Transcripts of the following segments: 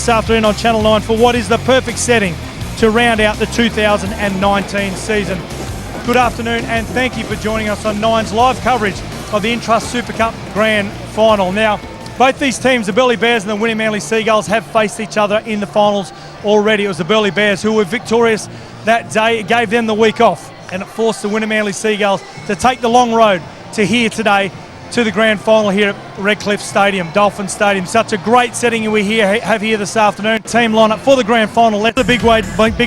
this afternoon on Channel 9 for what is the perfect setting to round out the 2019 season. Good afternoon and thank you for joining us on Nine's live coverage of the Intrust Super Cup Grand Final. Now, both these teams, the Burleigh Bears and the Wynnum Manly Seagulls, have faced each other in the finals already. It was the Burleigh Bears who were victorious that day. It gave them the week off and it forced the Wynnum Manly Seagulls to take the long road to here today to the grand final here at Redcliffe Stadium, Dolphin Stadium. Such a great setting we have here this afternoon. Team lineup for the grand final. The big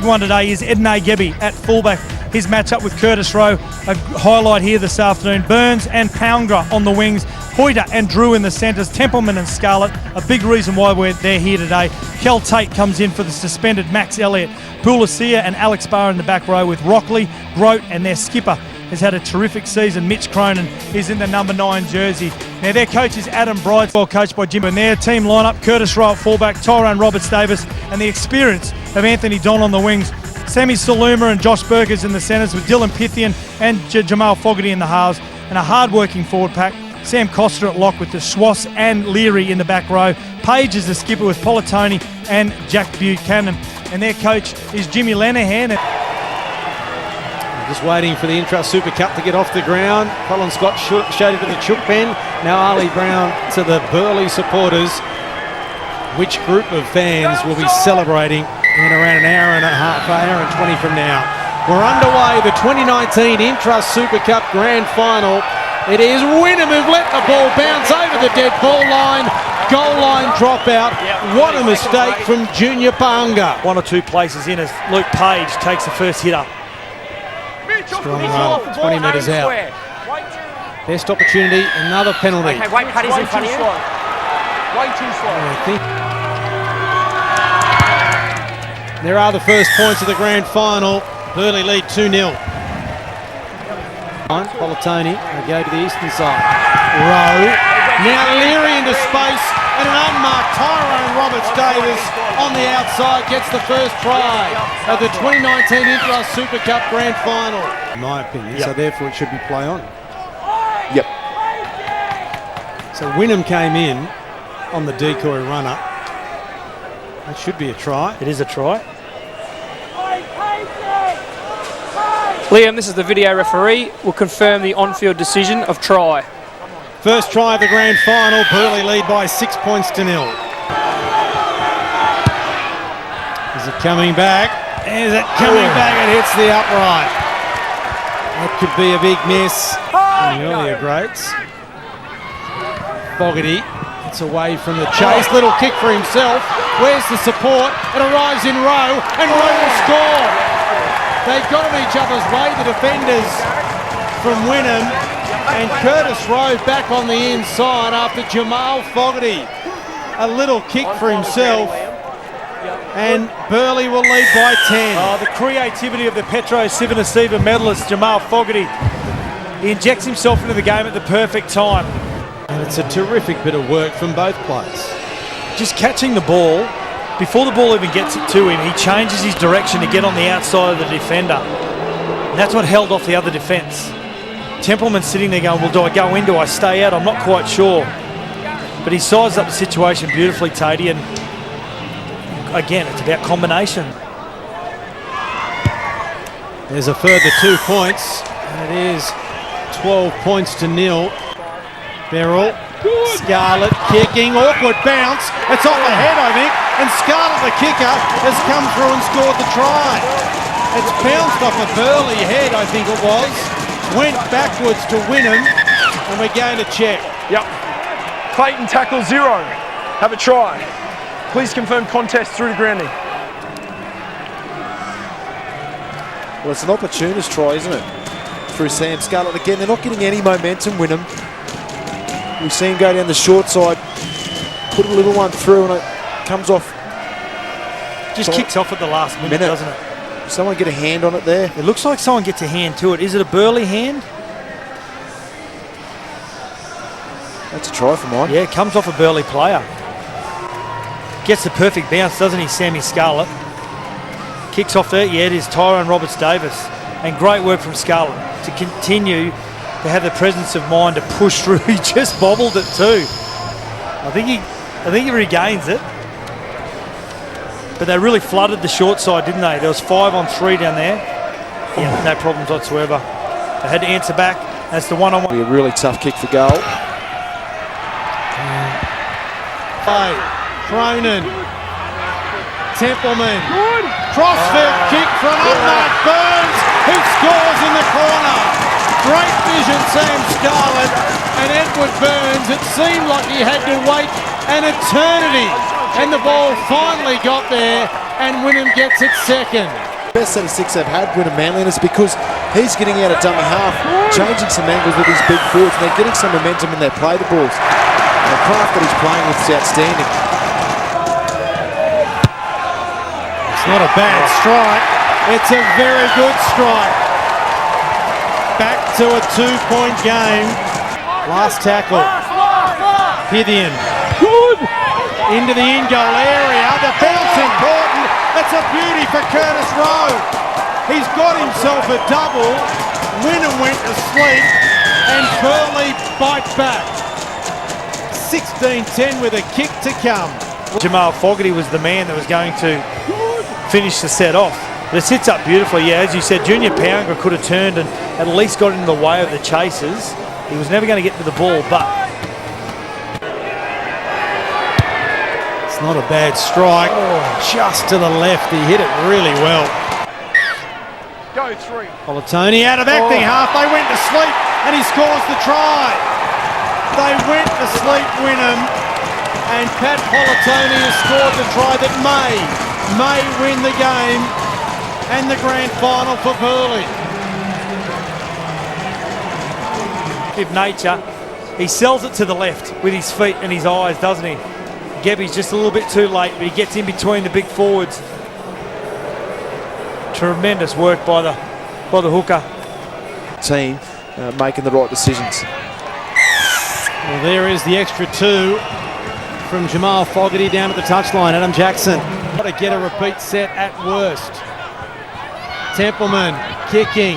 one today is Ednay Gebbie at fullback. His matchup with Curtis Rowe, a highlight here this afternoon. Burns and Poundra on the wings. Hoyter and Drew in the centres. Templeman and Scarlett, a big reason why they're here today. Kel Tate comes in for the suspended Max Elliott. Pulasia and Alex Barr in the back row with Rockley, Grote and their skipper has had a terrific season. Mitch Cronin is in the number 9 jersey. Now their coach is Adam Brideswell, coached by Jim. And their team lineup, Curtis Rowe at fullback, Tyrone Roberts-Davis and the experience of Anthony Don on the wings. Sammy Saluma and Josh Burgers in the centres with Dylan Pythian and Jamal Fogarty in the halves. And a hard-working forward pack. Sam Coster at lock with the Schwass and Leary in the back row. Page is the skipper with Politoni and Jack Buchanan. And their coach is Jimmy Lenihan. Just waiting for the Intrust Super Cup to get off the ground. Colin Scott showed it to the Chook pen. Now Ali Brown to the Burleigh supporters. Which group of fans will be celebrating in around an hour and a half, hour and 20 from now? We're underway, the 2019 Intrust Super Cup Grand Final. It is Wynnum who've let the ball bounce over the dead ball line. Goal line dropout. What a mistake from Junior Paanga. One or two places in as Luke Page takes the first hit up. Strong run, 20 metres out. Best opportunity, another penalty. Okay, wait, Paddy's in front of you. Way too slow. There are the first points of the grand final. Burleigh lead 2-0. Politoni, they go to the eastern side. Rowe. Now Leary into space and an unmarked Tyrone Roberts-Davis on the outside gets the first try of the 2019 Intrust Super Cup Grand Final. In my opinion, so therefore it should be play on. Yep. So Wynnum came in on the decoy runner. That should be a try. It is a try. Liam, this is the video referee. Will confirm the on-field decision of try. First try of the grand final. Burleigh lead by 6 points to 0. Is it coming back? Is it coming back? It hits the upright. That could be a big miss in the earlier grades. Fogarty. It's away from the chase. Little kick for himself. Where's the support? It arrives in Rowe and Rowe will score. They've got in each other's way, the defenders from Wynnum, and Curtis Rowe back on the inside after Jamal Fogarty. A little kick for himself and Burleigh will lead by 10. The creativity of the Petro Civitanova medalist Jamal Fogarty. He injects himself into the game at the perfect time. And it's a terrific bit of work from both players. Just catching the ball, before the ball even gets it to him, he changes his direction to get on the outside of the defender. And that's what held off the other defence. Templeman's sitting there going, well, do I go in, do I stay out? I'm not quite sure. But he sized up the situation beautifully, Tatey, and again, it's about combination. There's a further 2 points, and it is 12 points to 0. Beryl, Scarlett kicking, awkward bounce. It's off the head, I think, and Scarlett, the kicker, has come through and scored the try. It's bounced off a Burleigh head, I think it was. Went backwards to Wynnum, and we're going to check. Yep. Clayton tackle 0. Have a try. Please confirm contest through to grounding. Well, it's an opportunist try, isn't it? Through Sam Scarlett. Again, they're not getting any momentum, Wynnum. We've seen him go down the short side, put a little one through, and it comes off. Just kicks off at the last minute, doesn't it? Someone get a hand on it there? It looks like someone gets a hand to it. Is it a Burleigh hand? That's a try for mine. Yeah, it comes off a Burleigh player. Gets the perfect bounce, doesn't he, Sammy Scarlett? Kicks off there. Yeah, it is Tyrone Roberts-Davis. And great work from Scarlett to continue to have the presence of mind to push through. He just bobbled it too. I think he regains it. But they really flooded the short side, didn't they? There was 5 on 3 down there. Yeah, no problems whatsoever. They had to answer back. That's the one-on-one. Be a really tough kick for goal. Cronin. Templeman. Crossfield kick from unmarked Burns, who scores in the corner. Great vision, Sam Scarlett. And Edward Burns, it seemed like he had to wait an eternity. And the ball finally got there, and Wynnum gets it second. Best set of 6 they've had, Wynnum Manly, and it's because he's getting out of dummy half, changing some angles with his big forwards, and they're getting some momentum when they play the balls. The craft that he's playing with is outstanding. It's not a bad strike. It's a very good strike. Back to a 2-point game. Last tackle. Pythian. Good. Into the in-goal area. The bounce important. That's a beauty for Curtis Rowe. He's got himself a double. Wynnum went to sleep, and Burleigh bite back. 16-10 with a kick to come. Jamal Fogarty was the man that was going to finish the set off. But it sits up beautifully. Yeah, as you said, Junior Power could have turned and at least got into the way of the chasers. He was never going to get to the ball, but it's not a bad strike. Just to the left. He hit it really well. Go 3. Polatoni out of acting half. They went to sleep, and he scores the try. They went to sleep, Wynnum, and Pat Polatoni has scored the try that may win the game and the grand final for Burleigh. of nature, he sells it to the left with his feet and his eyes, doesn't he? Gebby's just a little bit too late, but he gets in between the big forwards. Tremendous work by the hooker. Team making the right decisions. Well, there is the extra 2 from Jamal Fogarty down at the touchline. Adam Jackson got to get a repeat set at worst. Templeman kicking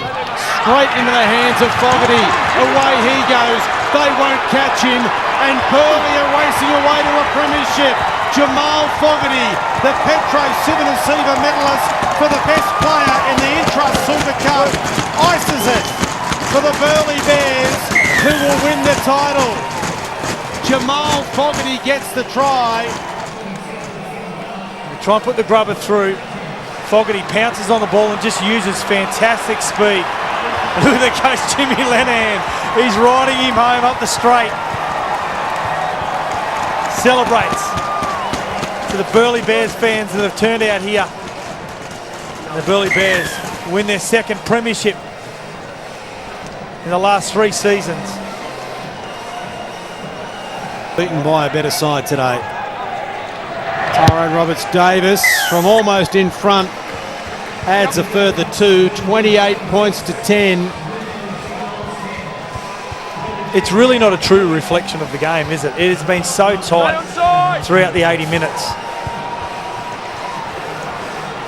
straight into the hands of Fogarty. Away he goes. They won't catch him. And Burleigh are racing away to a premiership. Jamal Fogarty, the Petro Civic medalist for the best player in the Intrust Super Cup, ices it for the Burleigh Bears, who will win the title. Jamal Fogarty gets the try. They try and put the grubber through. Fogarty pounces on the ball and just uses fantastic speed. And look, there goes Jimmy Lenahan. He's riding him home up the straight. Celebrates to the Burleigh Bears fans that have turned out here. And the Burleigh Bears win their second premiership in the last 3 seasons. Beaten by a better side today. Tyrone Roberts-Davis from almost in front adds a further 2, 28 points to 10. It's really not a true reflection of the game, is it? It has been so tight throughout the 80 minutes.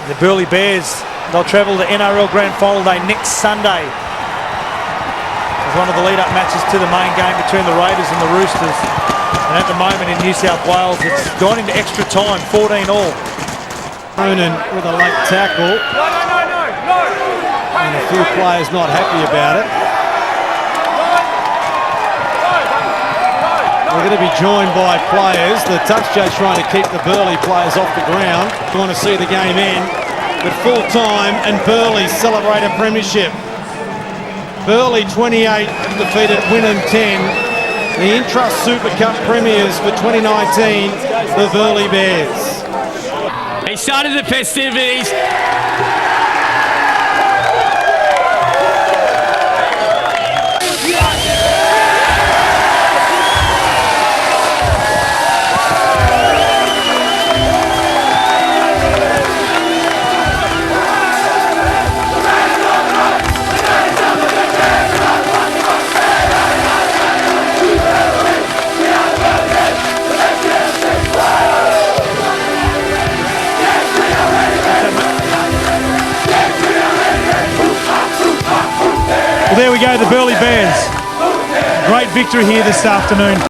The Burleigh Bears, they'll travel to NRL Grand Final Day next Sunday. It's one of the lead-up matches to the main game between the Raiders and the Roosters. And at the moment in New South Wales, it's gone into extra time, 14 all. Cronin with a late tackle. And a few players not happy about it. We're going to be joined by players. The touch judge trying to keep the Burleigh players off the ground. We want to see the game end, but full time, and Burleigh celebrate a premiership. Burleigh 28 defeated Wynnum 10. The Intrust Super Cup premiers for 2019, the Burleigh Bears. They started the festivities. Well, there we go, the Burleigh Bears. Great victory here this afternoon.